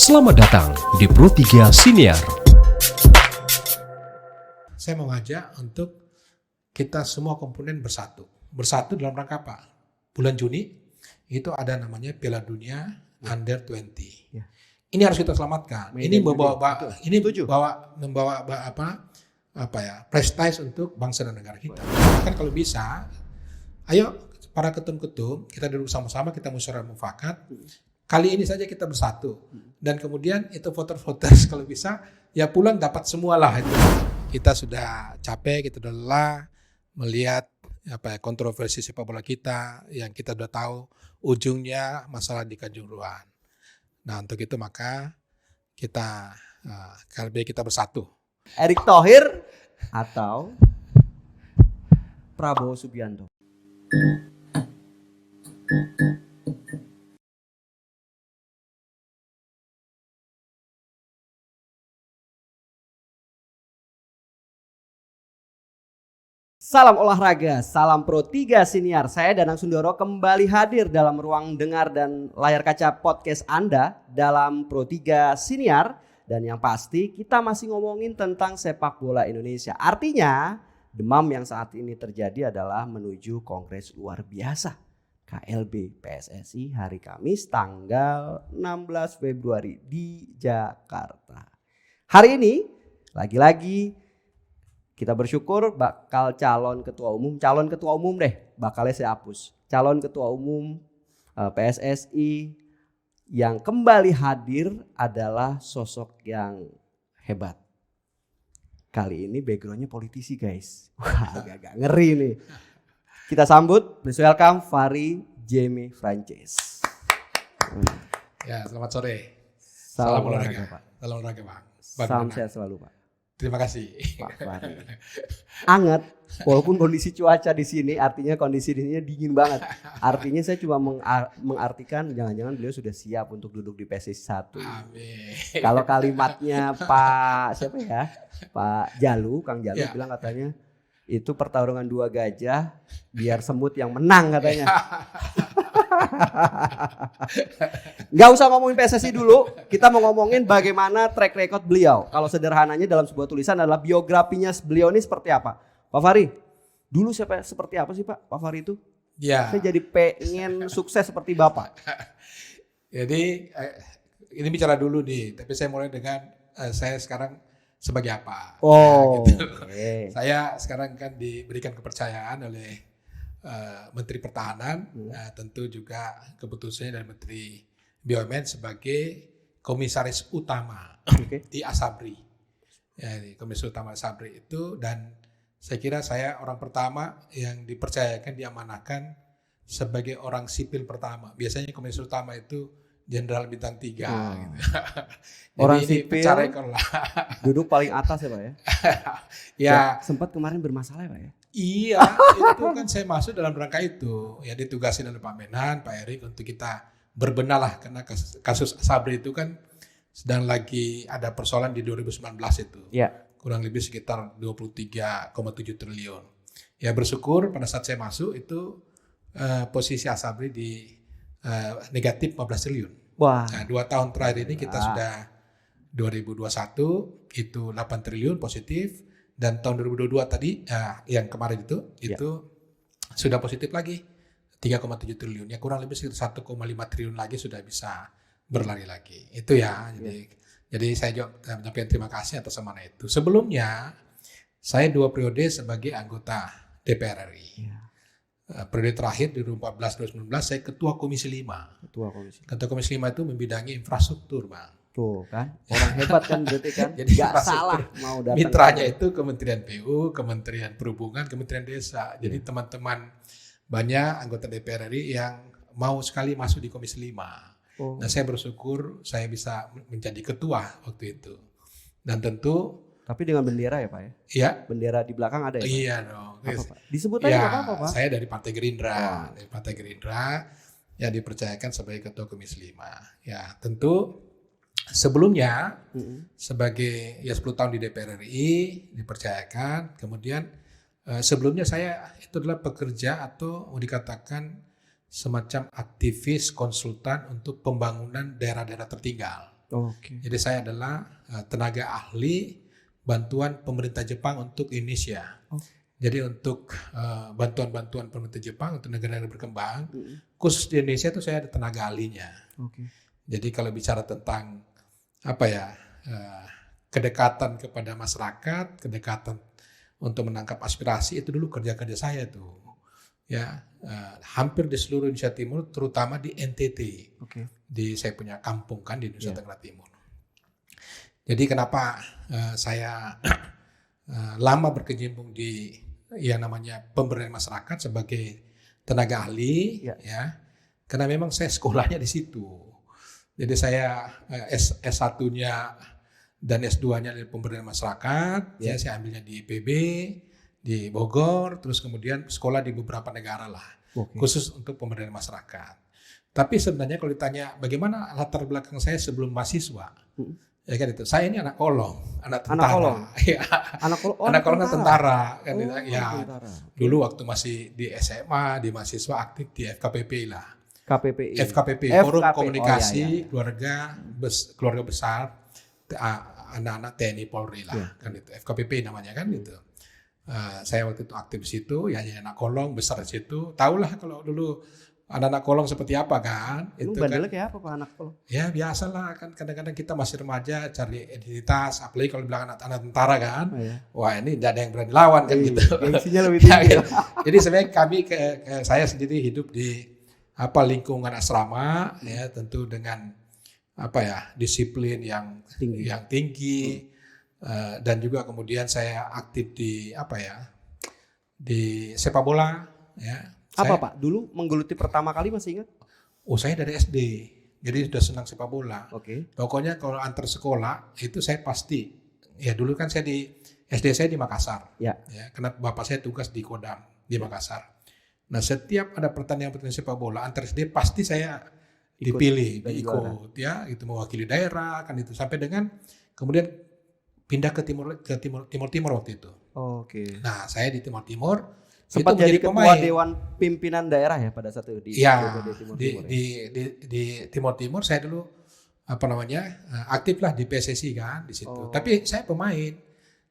Selamat datang di Pro3 Siniar. Saya mau ngajak untuk kita semua komponen bersatu. Bersatu dalam rangka apa? Bulan Juni itu ada namanya Piala Dunia Under 20. Ya. Ini harus kita selamatkan. Ini membawa prestige untuk bangsa dan negara kita. Bahkan kalau bisa, ayo para ketum-ketum kita duduk sama-sama, kita musyawarah mufakat. Kali ini saja kita bersatu, dan kemudian itu voter-voters kalau bisa ya pulang dapat semualah itu. Kita sudah capek, kita sudah lelah melihat kontroversi sepak bola kita yang kita sudah tahu ujungnya masalah di Kanjuruhan. Nah untuk itu maka kita kali kita bersatu. Erick Thohir atau Prabowo Subianto. Salam olahraga, salam Pro3 Siniar. Saya Danang Sundoro kembali hadir dalam ruang dengar dan layar kaca podcast Anda dalam Pro3 Siniar. Dan yang pasti kita masih ngomongin tentang sepak bola Indonesia. Artinya demam yang saat ini terjadi adalah menuju kongres luar biasa KLB PSSI hari Kamis tanggal 16 Februari di Jakarta. Hari ini lagi-lagi kita bersyukur bakal calon ketua umum bakalnya saya hapus. Calon ketua umum PSSI yang kembali hadir adalah sosok yang hebat. Kali ini backgroundnya politisi guys. Wah agak ngeri nih. Kita sambut, please welcome Fahri Jemi Frances. Ya selamat sore. Salam olahraga Pak. Salam olahraga Pak. Salam sehat selalu Pak. Terima kasih. Pak Fahri. Anget, walaupun kondisi cuaca di sini, artinya kondisi di sini dingin banget. Artinya saya cuma mengartikan jangan-jangan beliau sudah siap untuk duduk di PSSI 1. Amin. Kalau kalimatnya Pak siapa ya? Pak Jalu, Kang Jalu bilang katanya itu pertarungan 2 gajah biar semut yang menang katanya. Gak usah ngomongin PSSI dulu, kita mau ngomongin bagaimana track record beliau. Kalau sederhananya dalam sebuah tulisan adalah biografinya beliau ini seperti apa. Pak Fahri, dulu seperti apa sih Pak Fahri itu? Ya. Saya jadi pengen sukses seperti Bapak. Jadi ini bicara dulu nih, tapi saya mulai dengan saya sekarang sebagai apa. Oh, gitu. Okay. Saya sekarang kan diberikan kepercayaan oleh Menteri Pertahanan, tentu juga keputusannya dari Menteri BUMN sebagai komisaris utama di Asabri. Ya, komisaris utama Asabri itu, dan saya kira saya orang pertama yang dipercayakan, diamanahkan sebagai orang sipil pertama. Biasanya komisaris utama itu Jenderal Bintang 3 gitu. Orang sipil duduk paling atas ya Pak ya? Ya. Sempat kemarin bermasalah ya Pak ya? Iya, itu kan saya masuk dalam rangka itu. Ya ditugasin oleh Pak Menhan, Pak Erik untuk kita berbenah lah. Karena kasus Asabri itu kan sedang lagi ada persoalan di 2019 itu. Ya. Kurang lebih sekitar 23,7 triliun. Ya bersyukur pada saat saya masuk itu posisi Asabri di negatif 15 triliun. Wah. Nah 2 tahun terakhir ini kita sudah 2021 itu 8 triliun positif. Dan tahun 2022 tadi yang kemarin itu sudah positif lagi 3,7 triliun. Ya kurang lebih sekitar 1,5 triliun lagi sudah bisa berlari lagi. Itu ya. Jadi saya juga menyampaikan terima kasih atas amanah itu. Sebelumnya saya 2 periode sebagai anggota DPR RI. Periode terakhir di 2014-2019 saya ketua Komisi 5. Ketua Komisi 5 itu membidangi infrastruktur, Bang. Tuh kan, orang hebat kan berarti kan. Jadi gak salah mau datang. Mitranya itu Kementerian PU, Kementerian Perhubungan, Kementerian Desa. Jadi teman-teman banyak anggota DPR RI yang mau sekali masuk di Komisi 5. Nah saya bersyukur saya bisa menjadi ketua waktu itu. Dan tentu. Tapi dengan bendera ya Pak ya? Iya. Bendera di belakang ada ya Pak? Iya dong. Apa, Pak? Disebut aja ya, apa Pak? Saya dari Partai Gerindra. Dari Partai Gerindra yang dipercayakan sebagai ketua Komisi 5. Ya tentu. Sebelumnya sebagai 10 tahun di DPR RI dipercayakan, kemudian sebelumnya saya itu adalah pekerja atau dikatakan semacam aktivis konsultan untuk pembangunan daerah-daerah tertinggal. Oke. Jadi saya adalah tenaga ahli bantuan pemerintah Jepang untuk Indonesia. Oh. Jadi untuk bantuan-bantuan pemerintah Jepang untuk negara-negara berkembang, khusus di Indonesia itu saya ada tenaga ahlinya. Oke. Jadi kalau bicara tentang apa ya, kedekatan kepada masyarakat, kedekatan untuk menangkap aspirasi, itu dulu kerja-kerja saya tuh. Ya, hampir di seluruh Indonesia Timur, terutama di NTT. Oke. Saya punya kampung kan di Nusa Tenggara Timur. Jadi kenapa saya lama berkecimpung di yang namanya pemberdayaan masyarakat sebagai tenaga ahli, ya, karena memang saya sekolahnya di situ. Jadi saya S1-nya dan S2-nya di pemberdayaan masyarakat, ya saya ambilnya di IPB, di Bogor, terus kemudian sekolah di beberapa negara lah, khusus untuk pemberdayaan masyarakat. Tapi sebenarnya kalau ditanya bagaimana latar belakang saya sebelum mahasiswa, ya kan itu, saya ini anak kolong, anak tentara. Anak kolong? Ya. Anak kolong tentara. Kan ya, tentara. dulu waktu masih di SMA, di mahasiswa aktif di FKPP lah. KPPI. FKPP, Forum Komunikasi Keluarga Besar anak-anak TNI Polri lah, kan itu FKPP namanya kan itu. Saya waktu itu aktif di situ, ya anak kolong besar di situ. Tahulah kalau dulu anak-anak kolong seperti apa kan? Itu kan, bandelnya kayak apa Pak anak kolong? Ya biasalah kan, kadang-kadang kita masih remaja cari identitas, apalagi kalau bilang anak tentara kan. Wah ini tidak ada yang berani lawan kan gitu. Gengsinya lebih tinggi. Jadi sebenarnya saya sendiri hidup di lingkungan asrama, ya tentu dengan disiplin yang tinggi. Dan juga kemudian saya aktif di di sepak bola, ya. Pak? Dulu menggeluti pertama kali masih ingat? Saya dari SD, jadi sudah senang sepak bola. Oke. Pokoknya kalau antar sekolah itu saya pasti. Ya dulu kan saya di SD saya di Makassar. Ya, karena bapak saya tugas di Kodam di Makassar. Nah setiap ada pertandingan sepak bola antar SD pasti saya dipilih, ikut ya, itu mewakili daerah kan itu sampai dengan kemudian pindah ke Timur waktu itu. Oke. Nah, saya di Timur sempat itu jadi pemain. Ketua Dewan Pimpinan Daerah ya pada saat itu di Timur saya dulu aktif lah di PSSI kan di situ. Tapi saya pemain.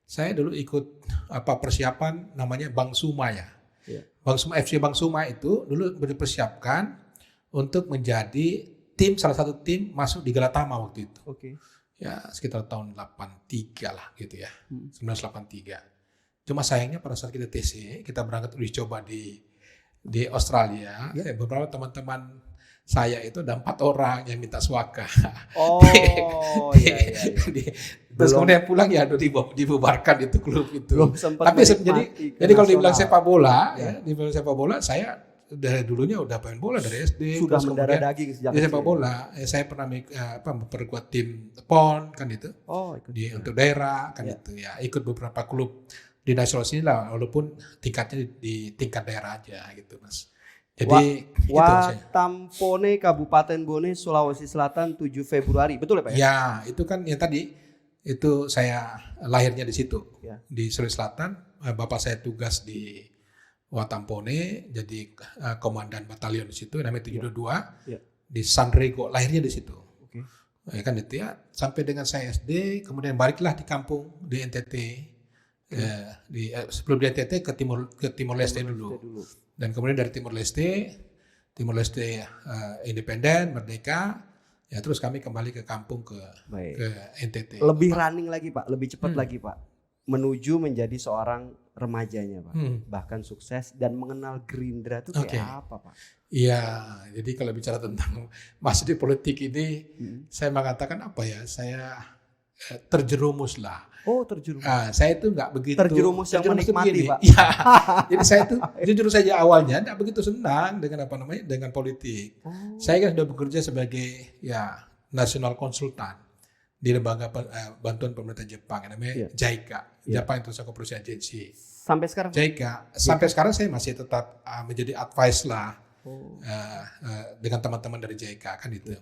Saya dulu ikut persiapan namanya Bang Suma ya. FC Bang Suma itu dulu dipersiapkan untuk menjadi salah satu tim masuk di Galatama waktu itu. Oke. Ya sekitar tahun 83 lah gitu ya, 1983. Cuma sayangnya pada saat kita TC, kita berangkat uji coba di Australia, beberapa teman-teman saya itu ada 4 orang yang minta suaka. Iya. Terus kemudian pulang ya dibubarkan itu klub itu. Tapi jadi kalau dibilang sepak bola, dibilang sepak bola saya dari dulunya udah main bola dari SD. Sudah mendarah daging sejak di sepak bola. Saya pernah memperkuat tim PON kan itu. Untuk daerah kan itu ya. Ikut beberapa klub di nasional sini lah, walaupun tingkatnya di tingkat daerah aja gitu Mas. Jadi Watampone Kabupaten Bone Sulawesi Selatan 7 Februari. Betul ya Pak ya? Ya, itu kan yang tadi itu saya lahirnya di situ. Di Sulawesi Selatan, bapak saya tugas di Watampone, jadi komandan batalion di situ, namanya 722, di Sanrego, lahirnya di situ. Ya kan itu ya, sampai dengan saya SD, kemudian baliklah di kampung di NTT, sebelum di NTT ke Timor Leste dulu, dan kemudian dari Timor Leste independen, merdeka, ya terus kami kembali ke kampung ke NTT. Lebih running lagi Pak, lebih cepat lagi Pak, menuju menjadi seorang remajanya Pak, bahkan sukses dan mengenal Gerindra itu kayak apa Pak? Iya, jadi kalau bicara tentang masih di politik ini, saya mengatakan saya terjerumus lah. Terjerumus. Saya itu nggak begitu. Terjerumus yang menikmati Pak. Iya, jadi saya itu jujur saja awalnya nggak begitu senang dengan dengan politik. Saya kan sudah bekerja sebagai national consultant di lembaga bantuan pemerintah Jepang namanya JICA, Japan International Cooperation Agency. Sampai sekarang? JICA. Sampai sekarang saya masih tetap menjadi advice lah dengan teman-teman dari JICA kan itu.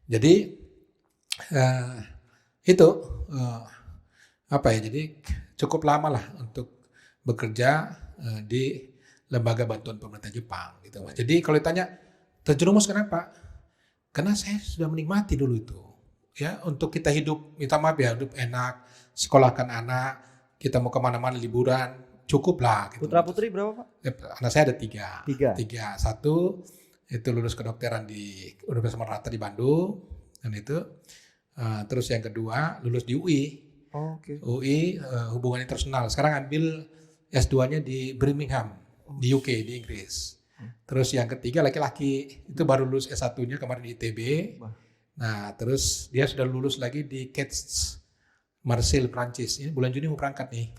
Jadi itu jadi cukup lama lah untuk bekerja di lembaga bantuan pemerintah Jepang gitu Mas. Jadi kalau ditanya terjerumus kenapa? Karena saya sudah menikmati dulu itu. ya untuk kita hidup, minta maaf ya, hidup enak, sekolahkan anak, kita mau kemana-mana liburan, cukup lah. Gitu. Putra putri berapa Pak? Anak saya ada tiga. Tiga. Satu itu lulus kedokteran di Universitas Maranatha di Bandung, dan itu. Terus yang kedua lulus di UI. Oke. UI hubungan internasional. Sekarang ambil S2-nya di Birmingham, di UK, di Inggris. Terus yang ketiga laki-laki, itu baru lulus S1-nya kemarin di ITB. Nah, terus dia sudah lulus lagi di Quettes, Marseille, Prancis. Ini bulan Juni mau berangkat nih.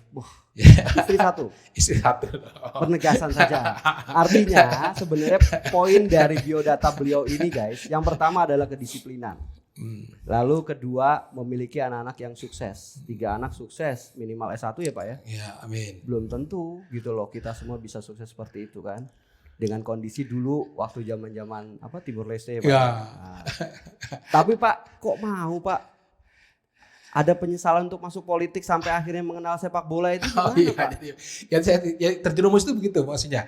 Istri satu. Istri satu. Penegasan saja. Artinya sebenarnya poin dari biodata beliau ini guys, yang pertama adalah kedisiplinan. Lalu kedua memiliki anak-anak yang sukses. 3 anak sukses, minimal S1 ya Pak ya? Ya, amin. Belum tentu gitu loh kita semua bisa sukses seperti itu kan. Dengan kondisi dulu waktu zaman-zaman Timur Leste ya Pak. Ya. Nah, tapi Pak kok mau Pak ada penyesalan untuk masuk politik sampai akhirnya mengenal sepak bola itu gimana Pak? Yang saya terjerumus itu begitu maksudnya.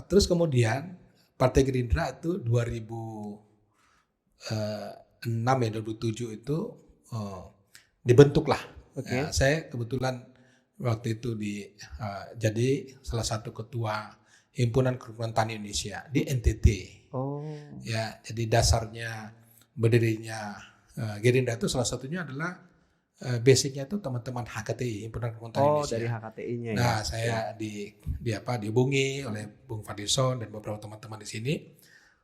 Terus kemudian Partai Gerindra itu 2006 ya 2007 itu dibentuklah. Okay. Saya kebetulan waktu itu jadi salah satu ketua Himpunan Kerukunan Tani Indonesia di NTT. Oh. Ya, jadi dasarnya berdirinya Gerindra itu salah satunya adalah basicnya itu teman-teman HKTI, Himpunan Kerukunan Tani Indonesia. Dari HKTI-nya ya. Nah, saya dihubungi oleh Bung Fadlison dan beberapa teman-teman di sini.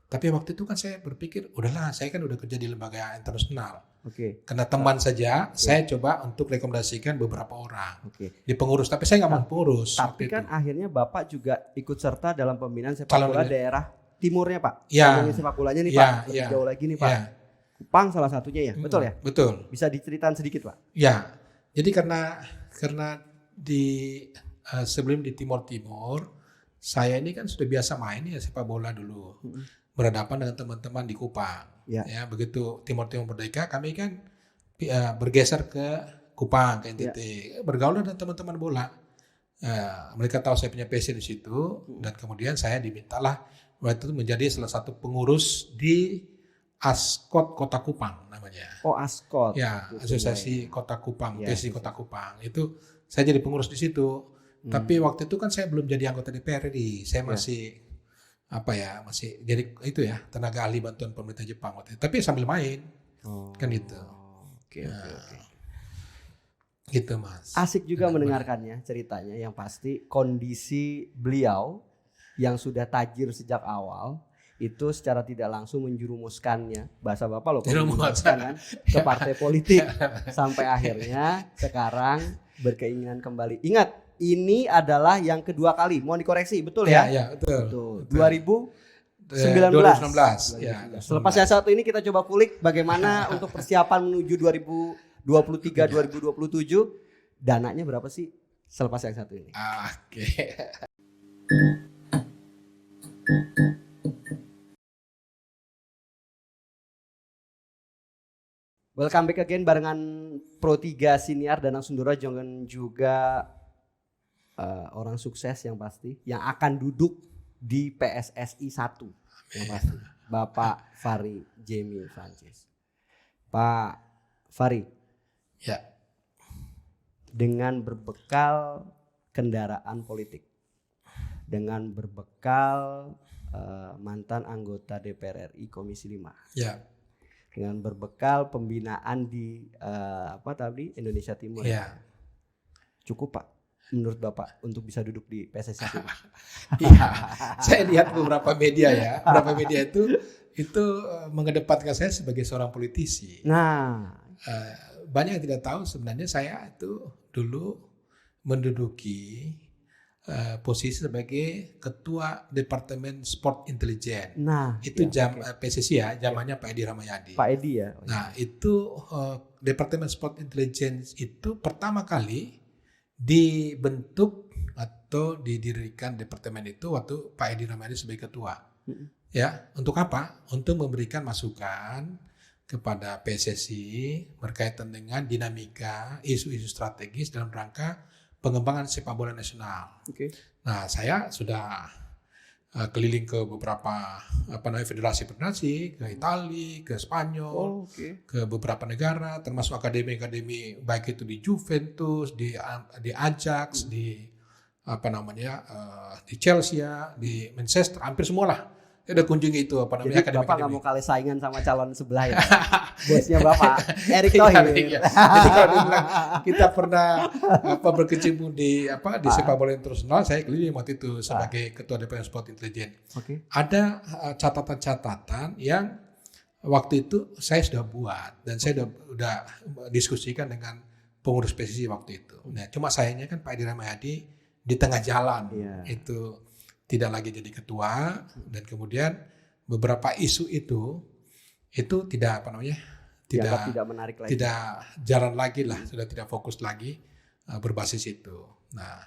Tapi waktu itu kan saya berpikir, udahlah, saya kan udah kerja di lembaga internasional. Oke. Karena teman saja, saya coba untuk rekomendasikan beberapa orang di pengurus. Tapi saya nggak mau pengurus. Tapi kan akhirnya Bapak juga ikut serta dalam pembinaan sepak Kalau bola daerah timurnya Pak. Ya. Ngomongin sepak bolanya nih Ya, Pak. Lebih ya. jauh lagi nih Pak. Ya. Kupang salah satunya ya, betul ya? Betul. Bisa diceritain sedikit Pak? Ya, jadi karena sebelum di Timur saya ini kan sudah biasa main ya sepak bola dulu. Berhadapan dengan teman-teman di Kupang. Ya, begitu Timur merdeka, kami kan bergeser ke Kupang, ke NTT. Bergaul dengan teman-teman bola. Mereka tahu saya punya passion di situ, dan kemudian saya dimintalah waktu itu menjadi salah satu pengurus di Askot Kota Kupang namanya. Oh, Askot. Ya, gitu, Asosiasi Kota Kupang, ya, PSI Kota Kupang. Itu saya jadi pengurus di situ. Tapi waktu itu kan saya belum jadi anggota DPRD. Saya masih masih jadi itu ya, tenaga ahli bantuan pemerintah Jepang waktu itu. Tapi sambil main. Kan itu. Oke. Gitu Mas. Asik juga mendengarkannya ceritanya, yang pasti kondisi beliau yang sudah tajir sejak awal itu secara tidak langsung menjerumuskannya, bahasa Bapak loh, menjerumuskan kan, ke partai politik sampai akhirnya sekarang berkeinginan kembali. Ingat, ini adalah yang kedua kali, mau dikoreksi, betul ya? Ya, betul. 2019. Ya, Selepas yang satu ini kita coba kulik bagaimana untuk persiapan menuju 2023 2027, dananya berapa sih selepas yang satu ini? Oke. Welcome back again barengan Pro 3 Siniar Danang Sundoro jangan juga orang sukses yang pasti yang akan duduk di PSSI 1 yang pasti, Bapak Fahri Jamie Francis. Pak Fahri, ya, dengan berbekal kendaraan politik, dengan berbekal mantan anggota DPR RI Komisi 5, ya, dengan berbekal pembinaan di Indonesia Timur, ya, cukup Pak menurut Bapak untuk bisa duduk di PSSI 1? Iya, saya lihat beberapa media itu mengedepankan saya sebagai seorang politisi. Nah, banyak yang tidak tahu sebenarnya saya itu dulu menduduki posisi sebagai ketua Departemen Sport Intelijen. Nah, itu PSSI ya, zamannya Pak Edi Ramayadi. Pak Edi ya. Nah, itu Departemen Sport Intelijen itu pertama kali dibentuk atau didirikan departemen itu waktu Pak Edi Ramayadi sebagai ketua. Ya, untuk apa? Untuk memberikan masukan kepada PSSI berkaitan dengan dinamika isu-isu strategis dalam rangka pengembangan sepak bola nasional. Oke. Nah, saya sudah keliling ke beberapa federasi-federasi, ke Italia, ke Spanyol, ke beberapa negara, termasuk akademi-akademi baik itu di Juventus, di Ajax, di di Chelsea, di Manchester, hampir semua lah. Saya udah kunjungi itu Jadi Bapak nggak mau kalah saingan sama calon sebelah ya? Bosnya Bapak, Erick Iya, Thohir. iya. Jadi kalau dibilang kita pernah berkecimpung di sepak bola internasional, saya keliling waktu itu sebagai ketua DPR Sport Intelligence. Ada catatan-catatan yang waktu itu saya sudah buat dan saya udah diskusikan dengan pengurus PSSI waktu itu. Nah, cuma sayangnya kan Pak Edi Rahmayadi di tengah jalan itu tidak lagi jadi ketua, dan kemudian beberapa isu itu tidak tidak menarik lagi, tidak jalan lagi lah, sudah tidak fokus lagi berbasis itu. Nah,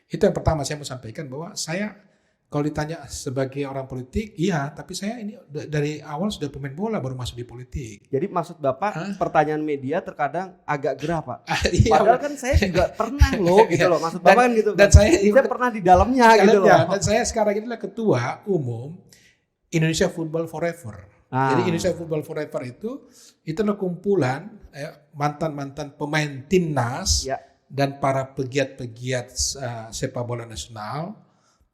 itu yang pertama saya mau sampaikan, bahwa saya kalau ditanya sebagai orang politik, iya, tapi saya ini dari awal sudah pemain bola baru masuk di politik. Jadi maksud Bapak pertanyaan media terkadang agak gerah, Pak. Iya, padahal kan saya juga pernah loh gitu loh. Maksud Bapak kan gitu. Dan saya pernah di dalamnya gitu loh. Dan saya sekarang ini adalah ketua umum Indonesia Football Forever. Jadi Indonesia Football Forever itu adalah kumpulan mantan-mantan pemain timnas dan para pegiat-pegiat sepak bola nasional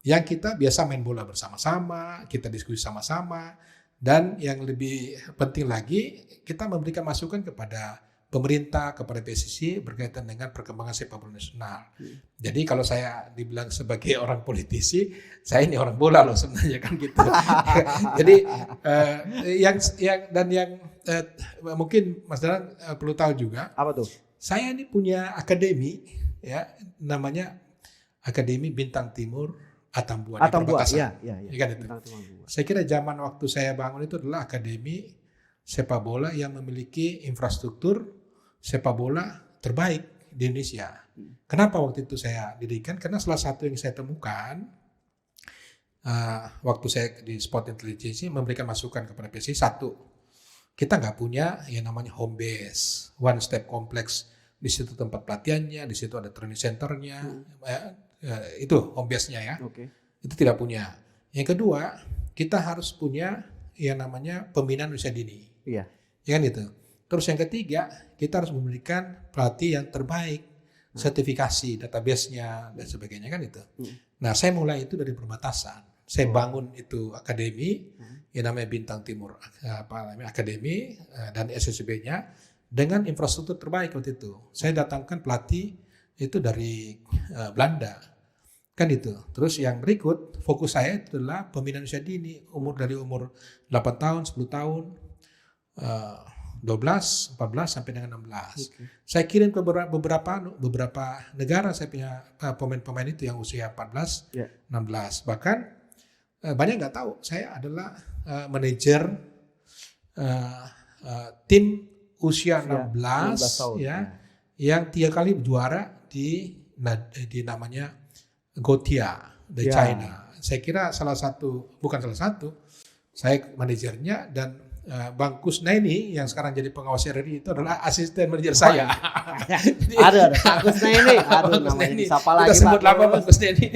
yang kita biasa main bola bersama-sama, kita diskusi sama-sama, dan yang lebih penting lagi, kita memberikan masukan kepada pemerintah, kepada PSSI berkaitan dengan perkembangan sepak bola nasional. Jadi kalau saya dibilang sebagai orang politisi, saya ini orang bola loh sebenarnya, kan gitu. Jadi mungkin Mas Dalan perlu tahu juga. Apa tuh? Saya ini punya akademi, ya, namanya Akademi Bintang Timur Atambua di perbatasan. Kan itu. Saya kira zaman waktu saya bangun itu adalah akademi sepak bola yang memiliki infrastruktur sepak bola terbaik di Indonesia. Kenapa waktu itu saya dirikan? Karena salah satu yang saya temukan waktu saya di Sport Intelligence memberikan masukan kepada PSSI, satu, kita nggak punya yang namanya home base, one step complex. Di situ tempat pelatihannya, di situ ada training centernya. Itu home base-nya ya. Itu tidak punya. Yang kedua, kita harus punya yang namanya pembinaan usia dini. Ya kan itu. Terus yang ketiga, kita harus memberikan pelatih yang terbaik, sertifikasi database-nya dan sebagainya, kan itu. Nah, saya mulai itu dari perbatasan. Saya bangun itu akademi yang namanya Bintang Timur Akademi dan SSB-nya dengan infrastruktur terbaik waktu itu. Saya datangkan pelatih itu dari Belanda, kan itu. Terus yang berikut fokus saya itu adalah pembinaan usia dini, dari umur 8 tahun, 10 tahun, 12, 14 sampai dengan 16. Saya kirim ke beberapa negara, saya punya pemain-pemain itu yang usia 14, 16. Bahkan banyak nggak tahu saya adalah manajer tim usia 16 tahun, yang 3 kali juara di namanya Gotia di China. Saya kira saya manajernya, dan Bang Kusnaini yang sekarang jadi pengawas RRI itu adalah asisten manajer saya. Ada Bang Kusnaini. Aduh, namanya disapa lagi. Kita sebut lama Bang Kusnaini.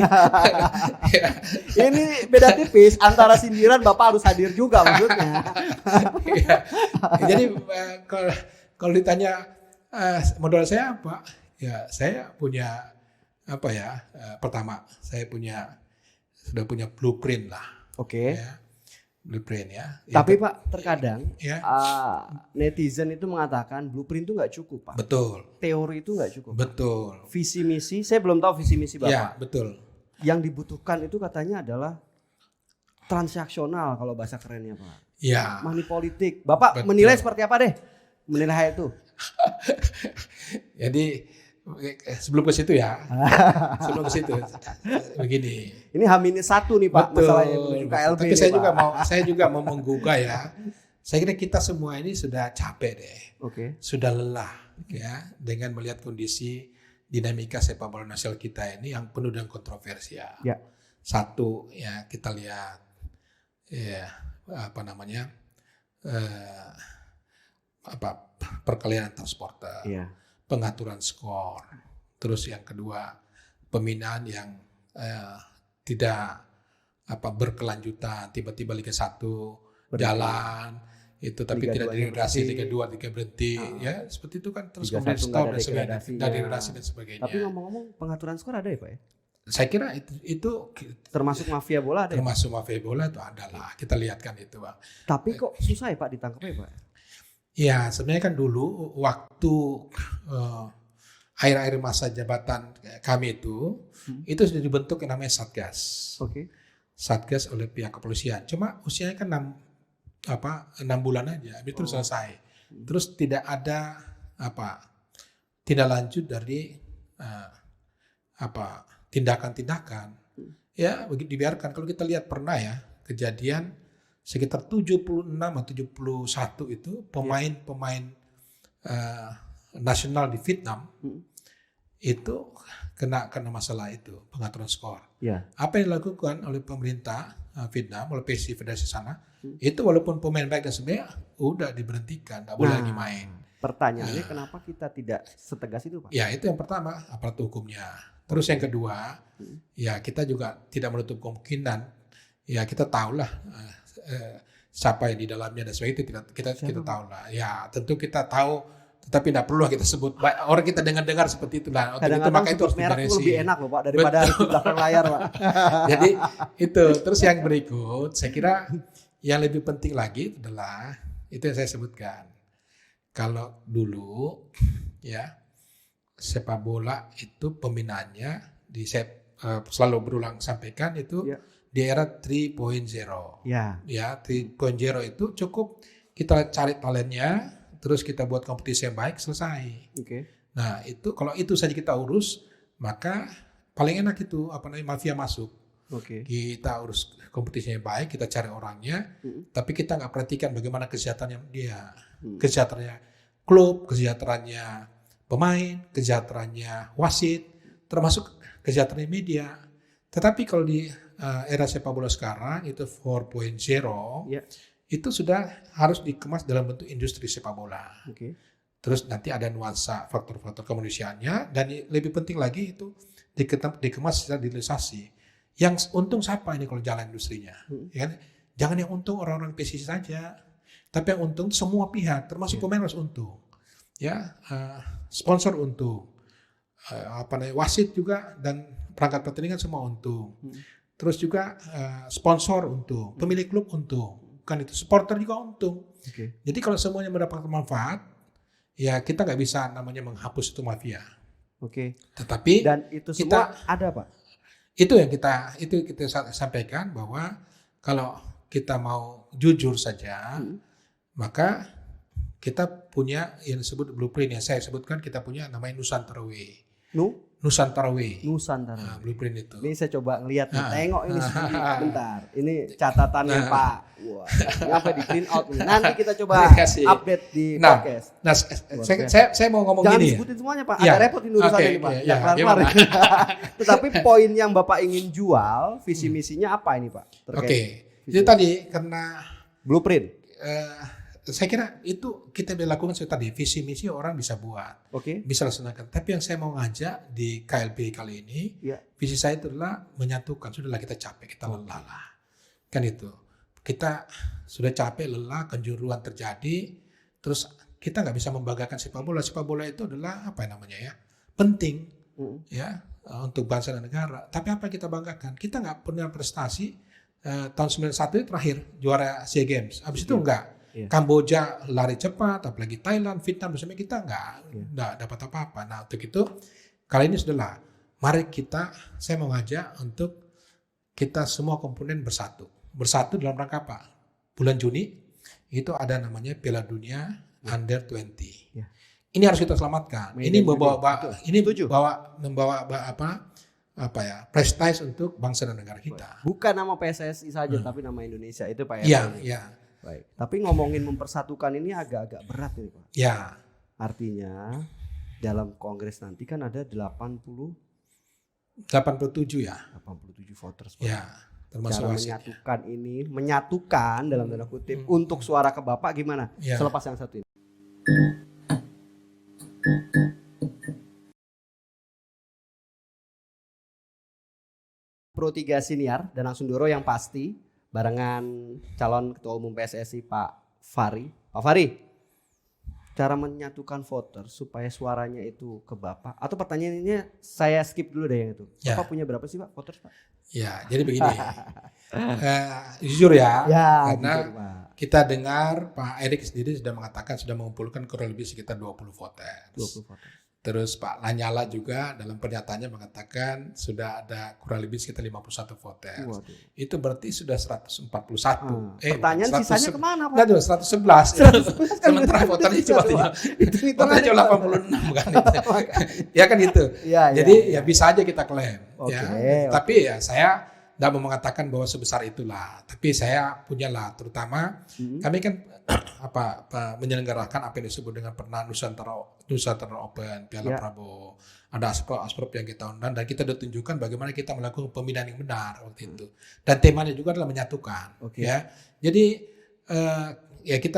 Ini beda tipis antara sindiran Bapak harus hadir juga maksudnya. Jadi kalau ditanya modal saya apa? Ya, saya punya pertama, saya sudah punya blueprint lah. Ya, blueprint ya. Tapi Pak, terkadang netizen itu mengatakan blueprint itu nggak cukup, Pak. Betul. Teori itu nggak cukup. Betul. Pak. Visi misi, saya belum tahu visi misi Bapak. Ya, betul. Yang dibutuhkan itu katanya adalah transaksional kalau bahasa kerennya, Pak. Ya. Money politik. Bapak menilai seperti apa deh? Menilai itu. Jadi sebelum ke situ begini. Ini H-1 nih Pak. Betul, masalahnya menuju KLB. Tapi saya juga mau menggugah ya. Saya kira kita semua ini sudah capek deh. Sudah lelah ya dengan melihat kondisi dinamika sepak bola nasional kita ini yang penuh dengan kontroversial. Satu ya, kita lihat perkelianan antar supporter, pengaturan skor, terus yang kedua pembinaan yang tidak berkelanjutan, tiba-tiba Liga 1 Berhenti. jalan itu tapi Liga tidak 2-nya degradasi, berhenti. Liga 2 Liga berhenti, ya seperti itu kan, terus kemudian 1 nggak stop ada dan sebagainya, degradasinya. dan degradasi dan sebagainya. Tapi ngomong-ngomong pengaturan skor ada ya Pak ya? Saya kira itu Termasuk mafia bola ada ya? termasuk mafia bola itu adalah, kita lihat kan itu Bang. Tapi kok susah ya Pak ditangkap ya Pak? Ya sebenarnya kan dulu waktu akhir-akhir masa jabatan kami itu sudah dibentuk yang namanya Satgas. Oke. Satgas oleh pihak kepolisian. Cuma usianya kan 6 bulan aja, habis itu selesai. Terus tidak ada tidak lanjut dari tindakan-tindakan. Ya begitu dibiarkan. Kalau kita lihat pernah ya kejadian sekitar 76 atau 71 itu pemain-pemain nasional di Vietnam itu kena masalah itu, pengaturan skor. Ya. Apa yang dilakukan oleh pemerintah Vietnam, oleh PSSI federasi sana, itu walaupun pemain baik dan sebagainya udah diberhentikan, nggak boleh lagi main. Pertanyaannya kenapa kita tidak setegas itu Pak? Ya itu yang pertama, aparat hukumnya. Terus yang kedua, ya kita juga tidak menutup kemungkinan, ya kita tahulah siapa yang di dalamnya dan sebagainya, itu kita tahulah. Ya tentu kita tahu. Tapi tidak perlu kita sebut, orang kita dengar sebeti itu lah. Kadang-kadang maka itu harus merek itu diberesin. lebih enak loh Pak daripada di belakang layar Pak. Jadi itu. Terus yang berikut, saya kira yang lebih penting lagi adalah itu yang saya sebutkan. Kalau dulu ya sepak bola itu pembinaannya selalu berulang sampaikan itu di era 3.0. Ya. Ya 3.0 itu cukup kita cari talentnya. Terus kita buat kompetisi yang baik, selesai. Oke. Nah itu kalau itu saja kita urus, maka paling enak itu mafia masuk. Oke. Kita urus kompetisinya yang baik, kita cari orangnya, tapi kita nggak perhatikan bagaimana kesehatannya dia, kesehatannya klub, kesehatannya pemain, kesehatannya wasit, termasuk kesejahteraan media. Tetapi kalau di era sepak bola sekarang itu 4.0. Itu sudah harus dikemas dalam bentuk industri sepak bola. Oke. Terus nanti ada nuansa faktor-faktor kemanusiaannya, dan lebih penting lagi itu dikemas secara digitalisasi. Yang untung siapa ini kalau jalan industrinya? Ya kan? Jangan yang untung orang-orang PSSI saja, tapi yang untung semua pihak, termasuk pemain harus untung. Ya, sponsor untung, wasit juga dan perangkat pertandingan semua untung. Terus juga sponsor untung, pemilik klub untung. Kan itu, supporter juga untung. Jadi kalau semuanya mendapatkan manfaat, ya kita nggak bisa namanya menghapus itu mafia. Tetapi dan itu semua ada Pak. Itu yang kita sampaikan bahwa kalau kita mau jujur saja, maka kita punya yang disebut blueprint yang saya sebutkan, kita punya namanya Nusantara Way. Nusantara Way. Nah, blueprint itu. Ini saya coba ngelihat tengok ini bentar. Ini catatannya Pak. Wah, apa di print out ini. Nanti kita coba update di podcast. Nah, saya mau ngomong jangan gini. Jangan sebutin semuanya Pak. Ada repot ini urusannya nih Pak. Kelar. Tetapi poin yang Bapak ingin jual, visi misinya apa ini Pak? Itu tadi karena blueprint. Saya kira itu kita lakukan seperti tadi, visi misi orang bisa buat, bisa laksanakan. Tapi yang saya mau ngajak di KLB kali ini, visi saya itu adalah menyatukan. Sudahlah kita capek, kita lelah lah, kan itu. Kita sudah capek, lelah, kenjuruan terjadi, terus kita nggak bisa membanggakan sepak bola. Sepak bola itu adalah penting, ya untuk bangsa dan negara. Tapi apa yang kita banggakan? Kita nggak pernah prestasi. Tahun 91 itu terakhir juara SEA Games. Habis itu enggak. Kamboja lari cepat, apalagi Thailand, Vietnam, bersama kita enggak dapat apa-apa. Nah untuk itu kali ini sudahlah, mari saya mau ngajak untuk kita semua komponen bersatu dalam rangka apa? Bulan Juni itu ada namanya Piala Dunia Under 20. Ini harus kita selamatkan. Ini membawa prestise untuk bangsa dan negara kita. Bukan nama PSSI saja, tapi nama Indonesia itu Pak. Iya. Baik. Tapi ngomongin mempersatukan ini agak-agak berat nih Pak. Ya. Artinya dalam kongres nanti kan ada 87 ya. 87 voters Pak. Ya, termasuk cara menyatukan dalam tanda kutip untuk suara ke Bapak gimana? Selepas yang satu ini. Pro 3 Siniar Danang Sundoro yang pasti barengan calon Ketua Umum PSSI Pak Fahri. Pak Fahri, cara menyatukan voter supaya suaranya itu ke Bapak, atau pertanyaannya saya skip dulu deh yang itu. Ya. Bapak punya berapa sih Pak voters Pak? Ya, jadi begini. Jujur ya, karena jujur, Pak. kita dengar Pak Erik sendiri sudah mengatakan sudah mengumpulkan kurang lebih sekitar 20 voters. 20 voters. Terus Pak Lanyala juga dalam pernyataannya mengatakan sudah ada kurang lebih sekitar 51 voters. Waduh. Itu berarti sudah 141. Pertanyaan sisanya kemana Pak? Enggak, 111. Sementara voternya cuma voternya cuma 86 kan itu. Ya kan itu. Jadi ya bisa aja kita klaim. Tapi ya saya tidak mau mengatakan bahwa sebesar itulah. Tapi saya punyalah, terutama kami kan menyelenggarakan apa yang disebut dengan pernah Nusantara Open, Piala Prabowo, ada asprop yang kita undang dan kita sudah tunjukkan bagaimana kita melakukan pembinaan yang benar waktu itu. Dan temanya juga adalah menyatukan. Ya, jadi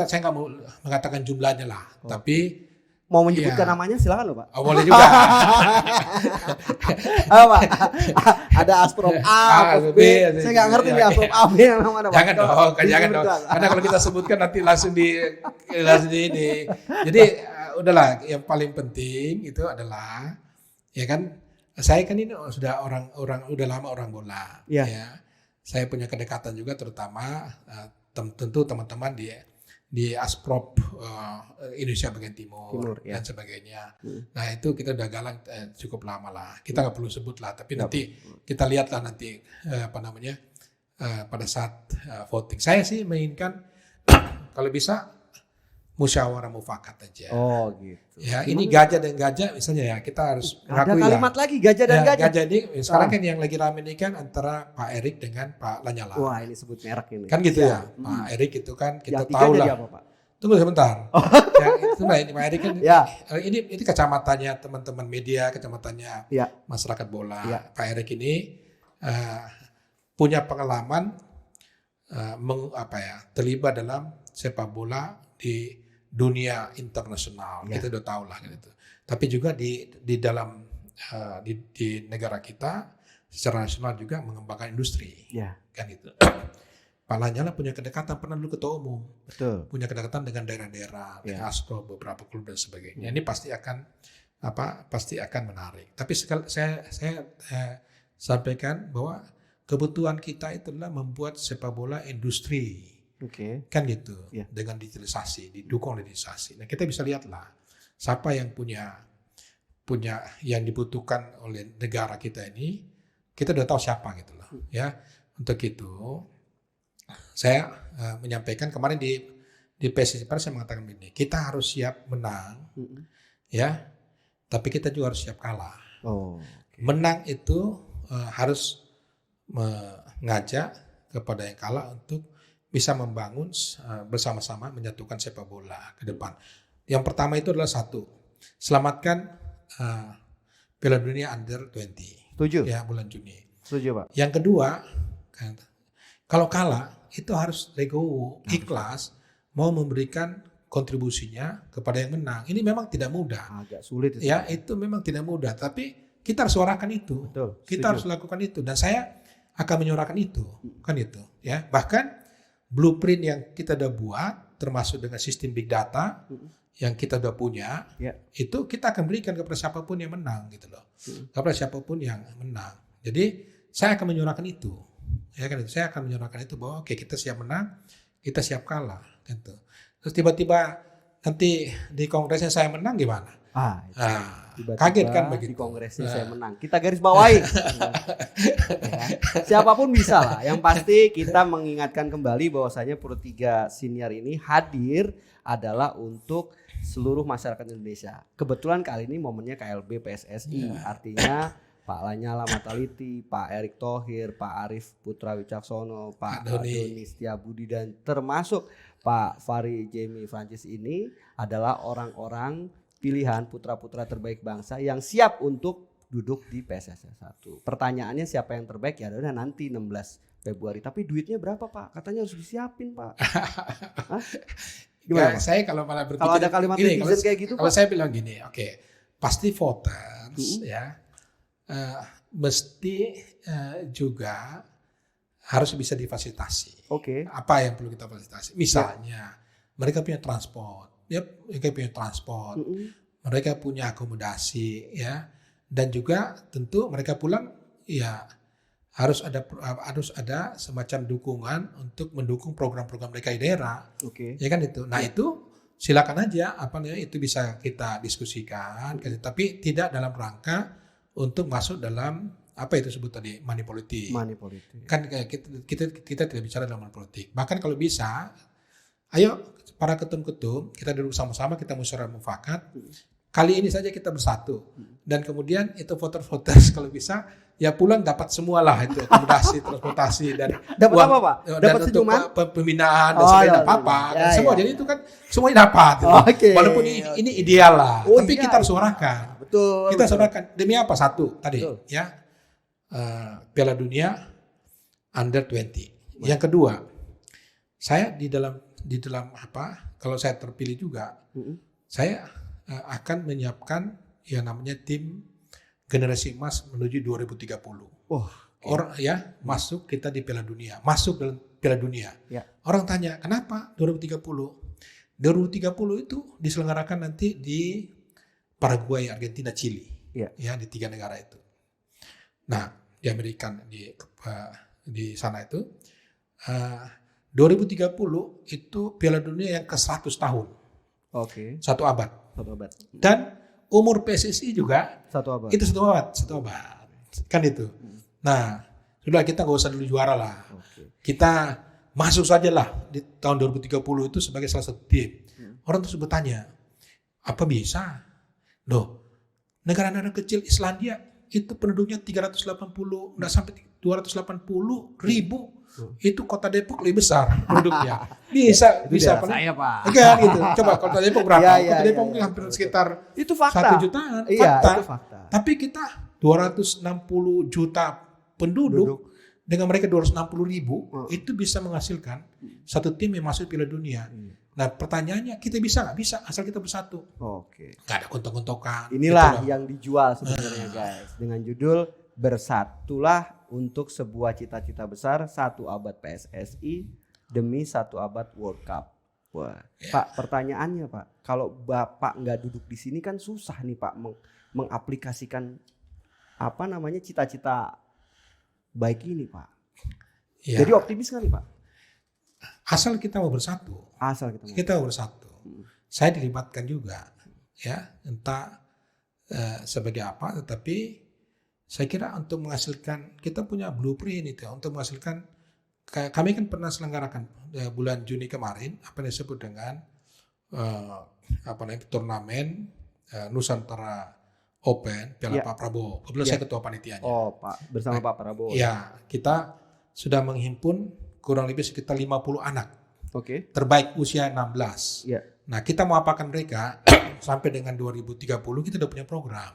saya nggak mau mengatakan jumlahnya lah, tapi mau menyebutkan namanya silakan loh Pak. Oh, boleh juga. Pak. Ada asprop A, asprop B. Saya nggak ngerti nih asprop A, B yang mana Pak. Jangan dong. Karena kalau kita sebutkan nanti langsung di ini. Jadi udahlah, yang paling penting itu adalah ya kan, saya kan ini sudah udah lama orang bola. Ya. Saya punya kedekatan juga terutama tentu teman-teman di Asprop Indonesia bagian Timur dan sebagainya. Nah itu kita udah galang cukup lama lah. Kita nggak perlu sebut lah, tapi nanti kita lihatlah nanti pada saat voting. Saya sih menginginkan kalau bisa musyawarah mufakat aja. Oh gitu. Ya ini gajah dan gajah misalnya ya, kita harus ada kalimat lagi gajah dan gajah. Gajah ini sekarang kan yang lagi rame ini kan antara Pak Erik dengan Pak Lanyala. Wah ini sebut merek ini. Kan gitu ya. Pak Erik itu kan kita tahu lah. Apa, Pak? Tunggu sebentar. Itu lah ini Pak Erik kan. Ini kacamatanya teman-teman media, kacamatanya masyarakat bola. Pak Erik ini punya pengalaman terlibat dalam sepak bola di dunia internasional, kita udah tahu lah gitu. Tapi juga di dalam di negara kita secara nasional juga mengembangkan industri, kan itu. Pak Lanyala punya kedekatan, pernah dulu ketua umum, punya kedekatan dengan daerah-daerah, dengan Asprop, beberapa klub dan sebagainya. Ini pasti akan menarik. Tapi saya sampaikan bahwa kebutuhan kita itu adalah membuat sepak bola industri. Kan gitu, dengan digitalisasi, didukung digitalisasi. Nah kita bisa lihatlah siapa yang punya yang dibutuhkan oleh negara kita ini, kita udah tahu siapa gitu loh. Ya, untuk itu saya menyampaikan kemarin di PSSI saya mengatakan begini, kita harus siap menang, ya, tapi kita juga harus siap kalah. Menang itu harus mengajak kepada yang kalah untuk bisa membangun bersama-sama menyatukan sepak bola ke depan. Yang pertama itu adalah selamatkan Piala Dunia Under 20. Setuju. Ya, bulan Juni. Setuju, Pak. Yang kedua, kalau kalah itu harus legowo, ikhlas, mau memberikan kontribusinya kepada yang menang. Ini memang tidak mudah. Agak sulit. Itu memang tidak mudah, tapi kita harus suarakan itu. Betul, kita harus lakukan itu, dan saya akan menyuarakan itu, kan itu. Ya, bahkan blueprint yang kita udah buat, termasuk dengan sistem big data yang kita udah punya, itu kita akan berikan kepada siapapun yang menang gitu loh, kepada siapapun yang menang. Jadi saya akan menyuarakan itu, ya kan? Saya akan menyuarakan itu bahwa oke, kita siap menang, kita siap kalah, gitu. Terus tiba-tiba nanti di kongresnya saya menang gimana? Kaget kan begitu. Di kongresnya saya menang. Kita garis bawahi. Siapapun bisa lah. Yang pasti kita mengingatkan kembali bahwasanya Pro 3 Siniar ini hadir adalah untuk seluruh masyarakat Indonesia. Kebetulan kali ini momennya KLB PSSI. Artinya Pak Lanyala Mataliti, Pak Erick Thohir, Pak Arief Putra Wicaksono, Pak Doni Setiabudi, dan termasuk Pak Fahri Jemi Francis ini adalah orang-orang pilihan putra-putra terbaik bangsa yang siap untuk duduk di PSSI 1. Pertanyaannya siapa yang terbaik, ya udah nanti 16 Februari. Tapi duitnya berapa Pak? Katanya harus disiapin Pak. Gimana Pak? Saya kalau malah berpikir, kalau ada kalimat netizen kayak gitu kalau Pak? saya bilang gini, pasti voters mesti juga harus bisa difasilitasi. Oke. Apa yang perlu kita fasilitasi? Misalnya mereka punya transport, mereka punya akomodasi, ya, dan juga tentu mereka pulang, ya harus ada semacam dukungan untuk mendukung program-program mereka di daerah, ya kan itu. Nah itu silakan aja, itu bisa kita diskusikan, tapi tidak dalam rangka untuk masuk dalam apa itu sebut tadi money politik. Kan kita tidak bicara dalam money politik. Bahkan kalau bisa, ayo para ketum-ketum kita duduk sama-sama, kita musyawarah mufakat. Kali ini saja kita bersatu, dan kemudian itu voters kalau bisa ya pulang dapat semua lah itu akomodasi, transportasi, dan dapat uang, apa Pak? Dapat senyuman, pembinaan dan sebagainya, dapat apa semua. Jadi itu kan semuanya dapat. Walaupun ini ideal lah, tapi kita harus suarakan. Betul. Kita suarakan demi apa? Satu tadi, ya. Piala Dunia Under 20. Yang kedua, saya di dalam kalau saya terpilih juga, saya akan menyiapkan yang namanya tim generasi emas menuju 2030. Orang ya masuk kita di Piala Dunia, masuk dalam Piala Dunia. Orang tanya, kenapa 2030? 2030 itu diselenggarakan nanti di Paraguay, Argentina, Chili, ya di 3 negara itu. Nah, di Amerika di sana itu 2030 itu Piala Dunia yang ke-100 tahun. Satu abad. Dan umur PSSI juga itu satu abad. Kan itu. Nah, sudah kita nggak usah dulu juara lah. Kita masuk saja lah di tahun 2030 itu sebagai salah satu tim. Orang tersebut tanya, apa bisa? Loh, negara-negara kecil Islandia itu penduduknya 380, nggak sampai 280 ribu. Itu kota Depok lebih besar penduduknya. Bisa saya Pak. Kan gitu. Coba kota Depok berapa? Kota Depok hampir sekitar itu fakta. 1 jutaan. Itu fakta. Tapi kita 260 juta penduduk dengan mereka 260 ribu itu bisa menghasilkan satu tim yang masuk Piala Dunia. Nah pertanyaannya, kita bisa nggak? Bisa, asal kita bersatu. Nggak ada gontok-gontokan. Inilah yang dijual sebenarnya guys, dengan judul Bersatulah untuk sebuah cita-cita besar, 1 abad PSSI demi 1 abad World Cup. Wah, Pak, pertanyaannya Pak, kalau Bapak nggak duduk di sini kan susah nih Pak mengaplikasikan cita-cita baik ini Pak. Jadi optimis kan nih Pak? Asal kita mau bersatu. Kita mau bersatu. Saya dilibatkan juga, ya, entah sebagai apa, tetapi saya kira untuk menghasilkan, kita punya blueprint itu, untuk menghasilkan, kami kan pernah selenggarakan bulan Juni kemarin apa yang disebut dengan turnamen Nusantara Open Piala Pak Prabowo. Kebetulan saya ketua panitianya. Pak, bersama Pak Prabowo. Ya, kita sudah menghimpun kurang lebih sekitar 50 anak. Terbaik usia 16. Nah, kita mau apakan mereka sampai dengan 2030 kita udah punya program.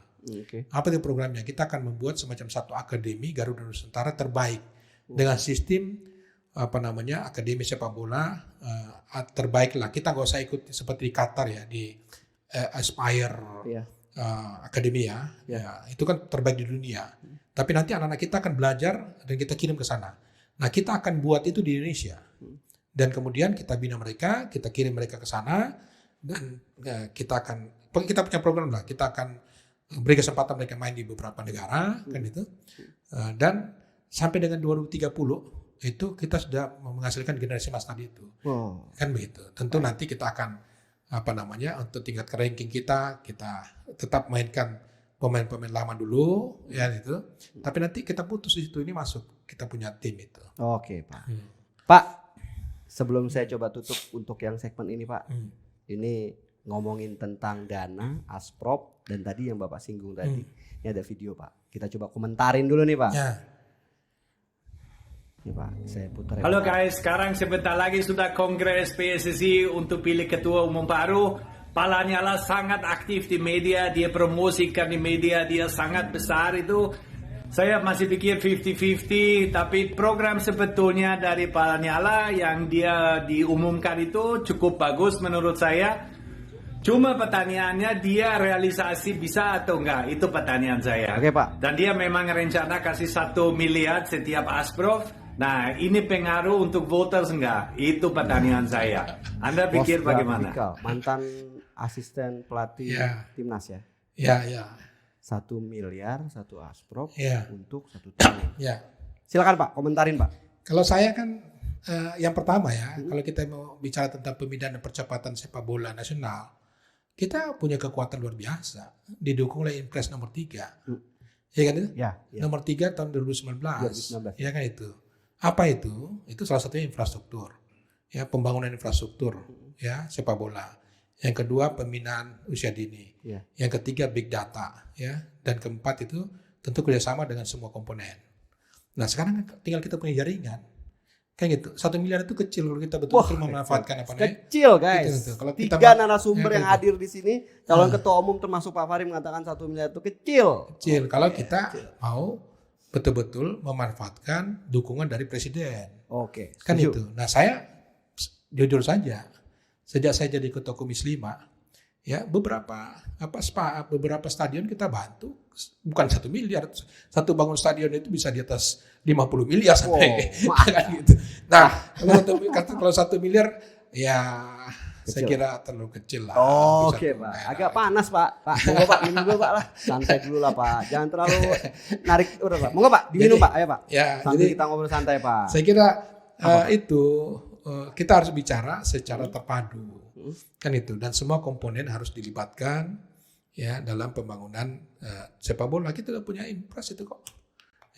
Apa itu programnya? Kita akan membuat semacam satu akademi Garuda Nusantara terbaik dengan sistem akademi sepak bola terbaik lah. Kita nggak usah ikut seperti di Qatar ya, di Aspire Academy ya. Itu kan terbaik di dunia. Tapi nanti anak-anak kita akan belajar dan kita kirim ke sana. Nah, kita akan buat itu di Indonesia. Dan kemudian kita bina mereka, kita kirim mereka ke sana, dan kita punya program lah. Kita akan beri kesempatan mereka main di beberapa negara, kan itu. Dan sampai dengan 2030 itu kita sudah menghasilkan generasi emas tadi itu. Kan begitu. Tentu nanti kita akan untuk tingkat ranking kita tetap mainkan pemain-pemain lama dulu ya itu. Tapi nanti kita putus di situ, ini masuk. Kita punya tim itu. Oke, Pak. Pak, sebelum saya coba tutup untuk yang segmen ini, Pak. Ini ngomongin tentang dana, asprop, dan tadi yang Bapak singgung tadi. Ini ada video Pak, kita coba komentarin dulu nih Pak. Ini Pak, saya putar. Halo guys, sekarang sebentar lagi sudah Kongres PSSI untuk pilih ketua umum baru. Pak Lanyala sangat aktif di media, dia promosikan di media, dia sangat besar itu. Saya masih pikir 50-50, tapi program sebetulnya dari Pak Lanyala yang dia diumumkan itu cukup bagus menurut saya. Cuma pertanyaannya dia realisasi bisa atau enggak, itu pertanyaan saya. Oke, Pak. Dan dia memang rencana kasih 1 miliar setiap Asprof. Nah, ini pengaruh untuk voters enggak? Itu pertanyaan saya. Anda pikir Bos bagaimana? Grafikal, mantan asisten pelatih timnas ya. Ya. 1 miliar 1 Asprof Ya. untuk 1 tahun. Ya. Silakan Pak, komentarin Pak. Kalau saya kan yang pertama ya, kalau kita mau bicara tentang pemindahan dan percepatan sepak bola nasional, kita punya kekuatan luar biasa, didukung oleh Impres nomor 3. Ya kan itu? Ya. Nomor 3 tahun 2019. 2019. Ya kan itu. Apa itu? Itu salah satunya infrastruktur. Ya, pembangunan infrastruktur ya sepak bola. Yang kedua pembinaan usia dini. Ya. Yang ketiga big data ya, dan keempat itu tentu kerjasama dengan semua komponen. Nah, sekarang tinggal kita punya jaringan. Kayak gitu. 1 miliar itu kecil kalau kita betul-betul memanfaatkan apa namanya. Kecil guys. Gitu. Kalau kita 3 narasumber ya, yang gitu. hadir di sini, calon ketua umum termasuk Pak Fahri mengatakan 1 miliar itu kecil. Kecil. Kalau kita mau betul-betul memanfaatkan dukungan dari presiden. Oke. Kan setuju. itu. Nah, saya jujur saja, sejak saya jadi ketua Komisi 5, ya beberapa stadion kita bantu, bukan 1 miliar, satu bangun stadion itu bisa di atas 50 miliar sampai kan gitu. Nah, kalau 1 miliar ya saya kira terlalu kecil lah. Oke Pak, agak panas Pak. Pak, monggo Pak, minum dulu Pak lah. Santai dulu lah Pak, jangan terlalu narik. Udah Pak, monggo Pak, diminum Pak, ayo Pak. Ya, Sambil jadi kita ngobrol santai Pak. saya kira kita harus bicara secara terpadu, kan itu, dan semua komponen harus dilibatkan ya dalam pembangunan sepak bola. Kita udah punya Impres itu kok,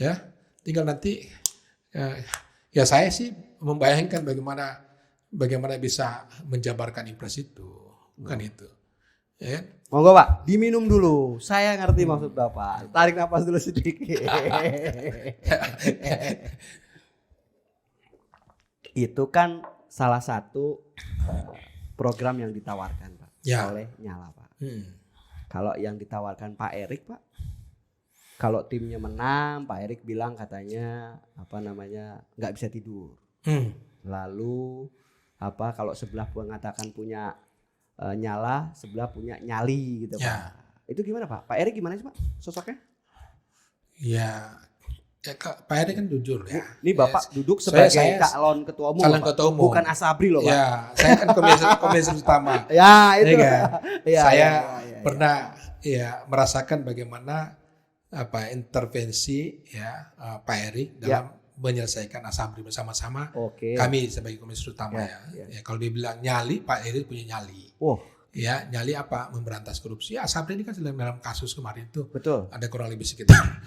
ya tinggal nanti ya saya sih membayangkan bagaimana bisa menjabarkan Impres itu, kan itu, ya. Monggo Pak, diminum dulu. Saya ngerti maksud Bapak. Tarik nafas dulu sedikit. Itu kan salah satu program yang ditawarkan Pak oleh Nyala Pak. Kalau yang ditawarkan Pak Erik Pak, kalau timnya menang, Pak Erik bilang katanya nggak bisa tidur. Lalu kalau sebelah mengatakan punya Nyala, sebelah punya nyali gitu Pak. Itu gimana Pak? Pak Erik gimana sih Pak sosoknya? Ya Pak Erik kan jujur ya. Ini Bapak duduk sebagai calon ketua umum. Calon ketua umum. Bukan Asabri loh Pak. Ya, saya kan komisaris utama. Ya itu. Ya, saya pernah merasakan bagaimana intervensi Pak Erik dalam menyelesaikan Asabri bersama-sama. Kami sebagai komisaris utama ya. Kalau dia bilang nyali, Pak Erik punya nyali. Ya, nyali apa? Memberantas korupsi. Asabri ini kan sedang dalam kasus kemarin tuh. Betul. Ada kurang lebih sekitar